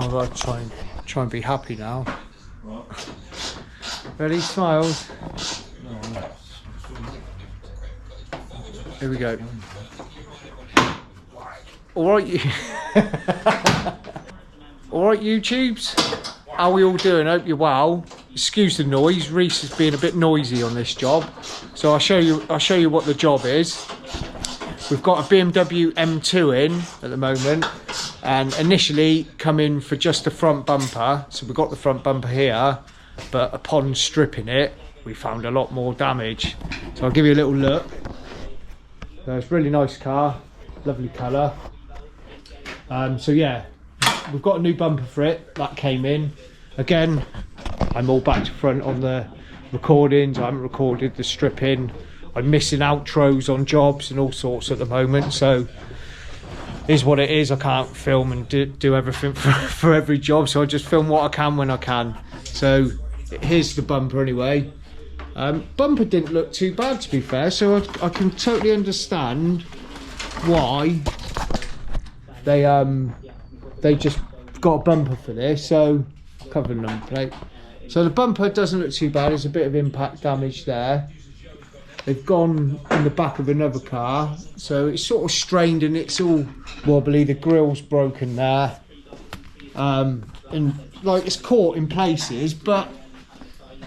I've got to try and be happy now. Ready? Smiles. Here we go. Alright, alright YouTubes, how are we all doing? Hope you're well. Excuse the noise, Reese is being a bit noisy on this job. So I'll show you what the job is. We've got a BMW M2 in at the moment, and initially come in for just the front bumper. So we've got the front bumper here, but upon stripping it, we found a lot more damage. So I'll give you a little look. So it's a really nice car, lovely colour. So yeah, we've got a new bumper for it, that came in. Again, I'm all back to front on the recordings, I haven't recorded the stripping. I'm missing outros on jobs and all sorts at the moment, so is what it is. I can't film and do everything for every job, so I just film what I can when I can. So here's the bumper anyway. Bumper didn't look too bad, to be fair, so I can totally understand why they just got a bumper for this. So cover the number plate. So the bumper doesn't look too bad. There's a bit of impact damage there. They've gone in the back of another car, so it's sort of strained and it's all wobbly. The grill's broken there, and like it's caught in places, but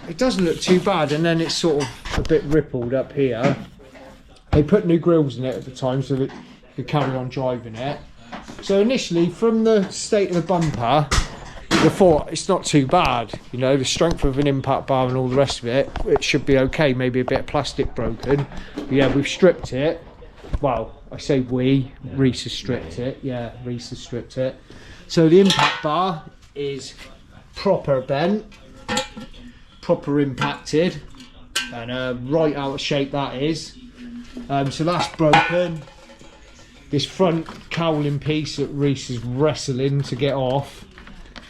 it doesn't look too bad. And then it's sort of a bit rippled up here. They put new grills in it at the time so that you could carry on driving it. So initially, from the state of the bumper, I thought it's not too bad, you know, the strength of an impact bar and all the rest of it, it should be okay. Maybe a bit of plastic broken, but yeah, we've stripped it. Well, I say we, Reese has stripped it. Yeah, Reese has stripped it. So the impact bar is proper bent, proper impacted, and right out of shape that is. So that's broken. This front cowling piece that Reese is wrestling to get off,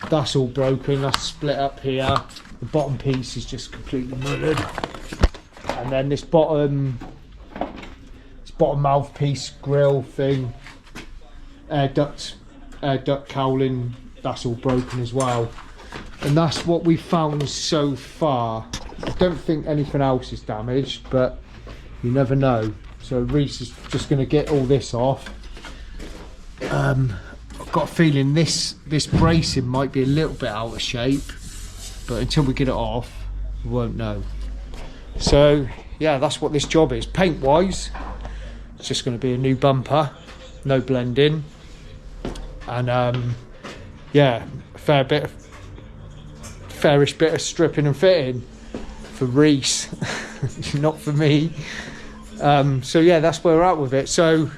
that's all broken. That's split up here. The bottom piece is just completely muddied, and then this bottom mouthpiece grill thing, air duct cowling, that's all broken as well. And that's what we've found so far. I don't think anything else is damaged, but you never know. So Reese is just going to get all this off. I've got a feeling this bracing might be a little bit out of shape, but until we get it off, we won't know. So yeah, that's what this job is. Paint wise, it's just going to be a new bumper, no blending, and yeah, fairish bit of stripping and fitting for Reese, not for me. So yeah, that's where we're at with it. So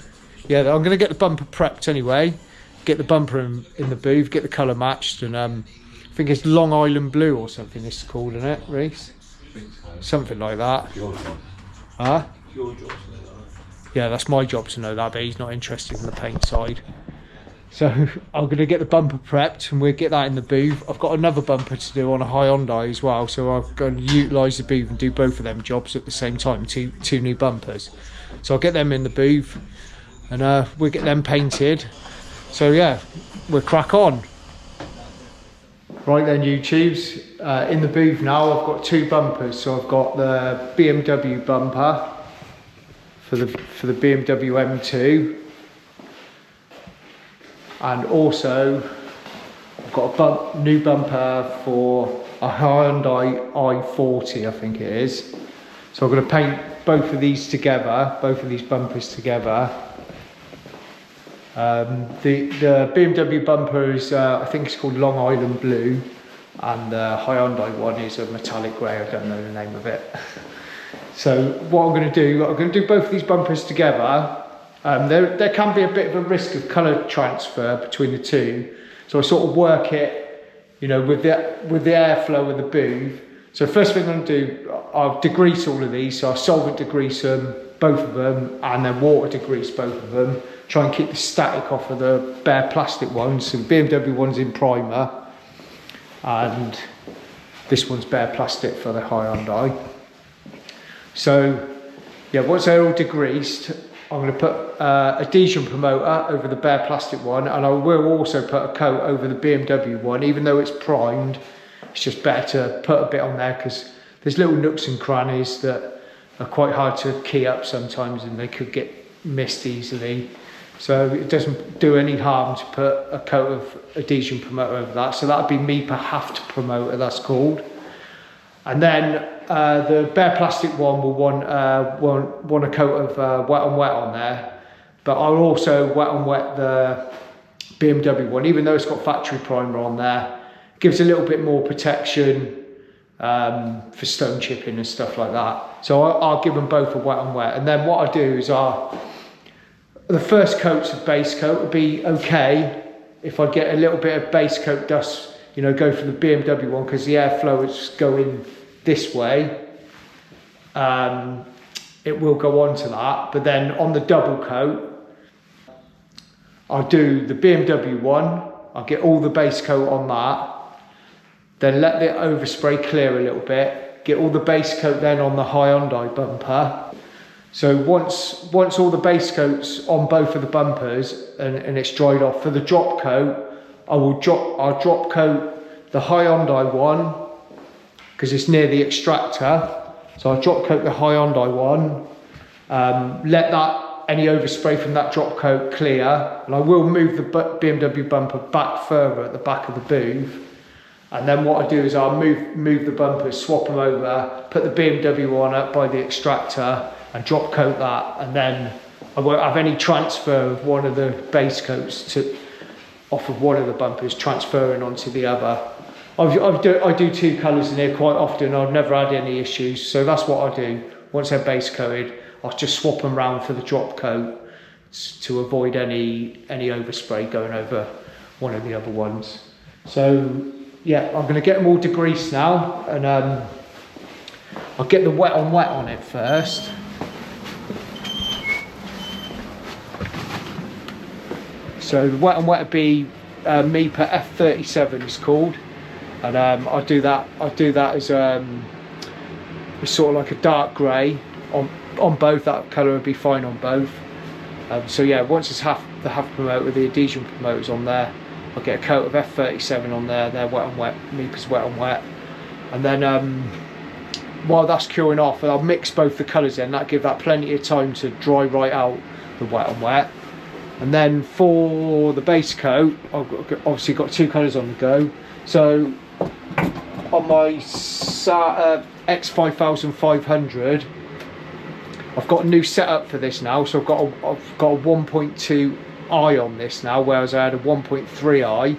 yeah, I'm going to get the bumper prepped anyway, get the bumper in the booth, get the colour matched, and I think it's Long Island Blue or something it's called, isn't it, Reese? Something like that. Your job. Huh? Your job to know that. Yeah, that's my job to know that, but he's not interested in the paint side. So I'm going to get the bumper prepped and we'll get that in the booth. I've got another bumper to do on a Hyundai as well, so I'm going to utilise the booth and do both of them jobs at the same time, two new bumpers. So I'll get them in the booth and we'll get them painted. So yeah, we'll crack on. Right then, YouTubes, in the booth now I've got two bumpers. So I've got the BMW bumper for the BMW M2, and also I've got a new bumper for a Hyundai i40, I think it is. So I'm going to paint both of these together, both of these bumpers together. The BMW bumper is, I think it's called Long Island Blue, and the Hyundai one is a metallic grey. I don't know the name of it. So what I'm going to do both of these bumpers together. There can be a bit of a risk of colour transfer between the two, so I sort of work it, you know, with the airflow of the booth. So first thing I'm going to do, I'll degrease all of these. So I'll solvent degrease them, both of them, and then water degrease both of them. Try and keep the static off of the bare plastic ones. So the BMW one's in primer, and this one's bare plastic for the Hyundai. So yeah, once they're all degreased, I'm going to put Adhesion Promoter over the bare plastic one, and I will also put a coat over the BMW one. Even though it's primed, it's just better to put a bit on there because there's little nooks and crannies that are quite hard to key up sometimes, and they could get missed easily. So it doesn't do any harm to put a coat of Adhesion Promoter over that. So that would be Mipa Haftpromoter, that's called. And then the bare plastic one will want a coat of Wet on Wet on there. But I'll also Wet on Wet the BMW one, even though it's got factory primer on there. Gives a little bit more protection for stone chipping and stuff like that. So I'll give them both a Wet on Wet. And then what I do is the first coat's of base coat would be okay if I get a little bit of base coat dust, you know, go for the BMW one because the airflow is going this way. It will go on to that, but then on the double coat, I'll do the BMW one, I'll get all the base coat on that, then let the overspray clear a little bit, get all the base coat then on the Hyundai bumper. So once all the base coats on both of the bumpers and it's dried off, for the drop coat, I'll drop coat the Hyundai one because it's near the extractor. So I'll drop coat the Hyundai one, let any overspray from that drop coat clear, and I will move the BMW bumper back further at the back of the booth. And then what I do is I'll move the bumpers, swap them over, put the BMW one up by the extractor and drop coat that, and then I won't have any transfer of one of the base coats off of one of the bumpers transferring onto the other. I do two colours in here quite often. I've never had any issues, so that's what I do. Once they're base coated, I'll just swap them round for the drop coat to avoid any overspray going over one of the other ones. So yeah, I'm going to get them all degreased now, and I'll get the Wet on Wet on it first. So the Wet on Wet would be Mipa F37 is called, and I do that as it's sort of like a dark grey on both. That colour would be fine on both. So yeah, once it's the Haftpromoter, the Adhesion Promoter's on there, I'll get a coat of F37 on there. They're Wet on Wet, Mipa's Wet on Wet, and then while that's curing off, I'll mix both the colours in. That give that plenty of time to dry right out the Wet on Wet. And then for the base coat, I've obviously got two colours on the go. So on my X5500, I've got a new setup for this now. So I've got a 1.2i on this now, whereas I had a 1.3i.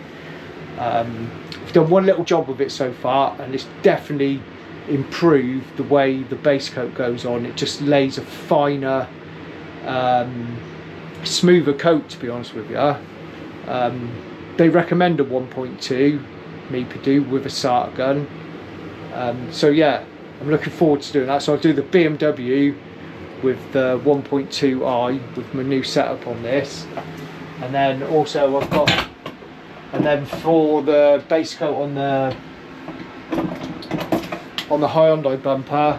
I've done one little job with it so far, and it's definitely improved the way the base coat goes on. It just lays a finer, smoother coat, to be honest with you. They recommend a 1.2, Mipa do, with a SATA gun. So yeah, I'm looking forward to doing that. So I'll do the BMW with the 1.2i with my new setup on this, and then also and then for the base coat on the Hyundai bumper,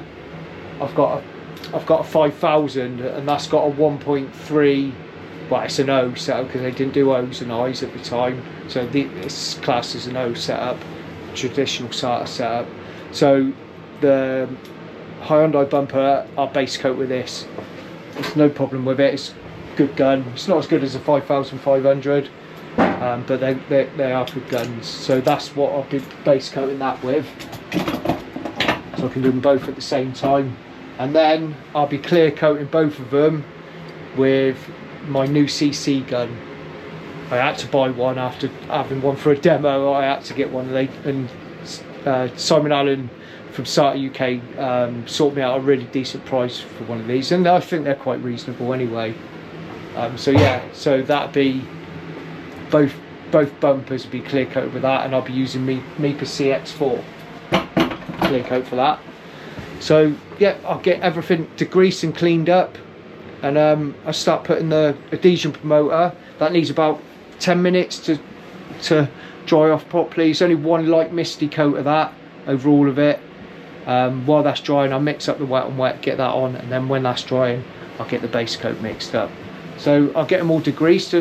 I've got a 5000, and that's got a 1.3. Well, it's an O setup because they didn't do O's and I's at the time, so it's classed as an O setup, traditional SATA setup. So the Hyundai bumper, I'll base coat with this. There's no problem with it. It's a good gun. It's not as good as a 5500, but they are good guns. So that's what I'll be base coating that with. So I can do them both at the same time, and then I'll be clear coating both of them with my new CC gun. I had to buy one after having one for a demo. I had to get one, and Simon Allen from SATA UK sorted me out a really decent price for one of these, and I think they're quite reasonable anyway. So yeah, so that'd be both bumpers would be clear coated with that, and I'll be using Mipa CX4 clear coat for that. So yeah, I'll get everything degreased and cleaned up, and I'll start putting the Adhesion Promoter. That needs about 10 minutes to dry off properly. It's only one light misty coat of that over all of it. While that's drying, I'll mix up the wet and wet, get that on, and then when that's drying, I'll get the base coat mixed up. So I'll get them all degreased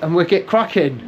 and we'll get cracking.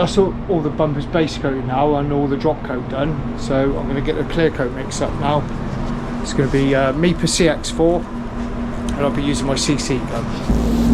that's all the bumpers base coating now and all the drop coat done. So I'm going to get the clear coat mix up now. It's going to be Mipa CX4 and I'll be using my CC gun.